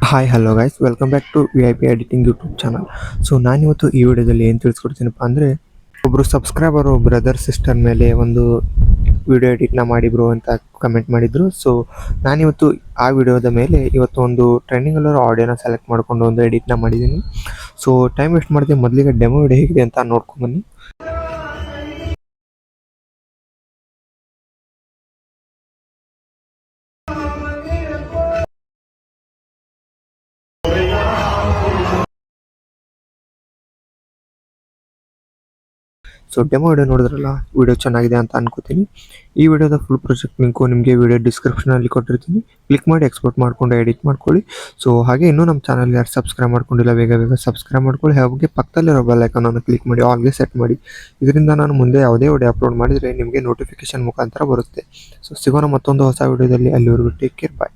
Hi hello guys welcome back to VIP editing YouTube channel. So ನಾನಿವತ್ತು ಈ ವಿಡಿಯೋದಲ್ಲಿ ಏನು ತಿಳಿಸ್ಕೊಡ್ತೀನಪ್ಪ ಅಂದರೆ, ಒಬ್ಬರು ಸಬ್ಸ್ಕ್ರೈಬರು ಬ್ರದರ್ ಸಿಸ್ಟರ್ ಮೇಲೆ ಒಂದು ವಿಡಿಯೋ ಎಡಿಟ್ನ ಮಾಡಿ ಬ್ರೋ ಅಂತ ಕಮೆಂಟ್ ಮಾಡಿದರು. ಸೊ ನಾನಿವತ್ತು ಆ ವಿಡಿಯೋದ ಮೇಲೆ ಇವತ್ತು ಒಂದು ಟ್ರೆಂಡಿಂಗಲ್ಲಿರೋ ಆಡಿಯೋನ ಸೆಲೆಕ್ಟ್ ಮಾಡಿಕೊಂಡು ಒಂದು ಎಡಿಟ್ನ ಮಾಡಿದ್ದೀನಿ. ಸೊ ಟೈಮ್ ವೇಸ್ಟ್ ಮಾಡಿದೆ, ಮೊದಲಿಗೆ ಡೆಮೋ ವಿಡಿಯೋ ಹೇಗಿದೆ ಅಂತ ನೋಡ್ಕೊಂಬನ್ನಿ. ಸೊ ಡೆಮೋ ವಿಡಿಯೋ ನೋಡಿದ್ರಲ್ಲ, ವಿಡಿಯೋ ಚೆನ್ನಾಗಿದೆ ಅಂತ ಅನ್ಕೋತೀನಿ. ಈ ವಿಡಿಯೋದ ಫುಲ್ ಪ್ರಾಜೆಕ್ಟ್ ಲಿಂಕು ನಿಮಗೆ ವಿಡಿಯೋ ಡಿಸ್ಕ್ರಿಪ್ಷನಲ್ಲಿ ಕೊಟ್ಟಿರ್ತೀನಿ. ಕ್ಲಿಕ್ ಮಾಡಿ ಎಕ್ಸ್ಪೋರ್ಟ್ ಮಾಡ್ಕೊಂಡು ಎಡಿಟ್ ಮಾಡ್ಕೊಳ್ಳಿ. ಸೊ ಹಾಗೆ ಇನ್ನೂ ನಮ್ಮ ಚಾನಲ್ ಯಾರು ಸಬ್ಸ್ಕ್ರೈಬ್ ಮಾಡ್ಕೊಂಡಿಲ್ಲ, ಬೇಗ ಸಬ್ಸ್ಕ್ರೈಬ್ ಮಾಡ್ಕೊಳ್ಳಿ. ಹಾಗೆ ಪಕ್ಕದಲ್ಲಿರೋ ಬೆಲ್ ಐಕಾನನ್ನು ಕ್ಲಿಕ್ ಮಾಡಿ ಆಲ್ಗೆ ಸೆಟ್ ಮಾಡಿ. ಇದರಿಂದ ನಾನು ಮುಂದೆ ಯಾವುದೇ ವಿಡಿಯೋ ಅಪ್ಲೋಡ್ ಮಾಡಿದರೆ ನಿಮಗೆ ನೋಟಿಫಿಕೇಶನ್ ಮುಖಾಂತರ ಬರುತ್ತೆ. ಸೊ ಸಿಗೋಣ ಮತ್ತೊಂದು ಹೊಸ ವಿಡಿಯೋದಲ್ಲಿ. ಅಲ್ಲಿವರೆಗೂ ಟೇಕ್ ಕೇರ್, ಬಾಯ್.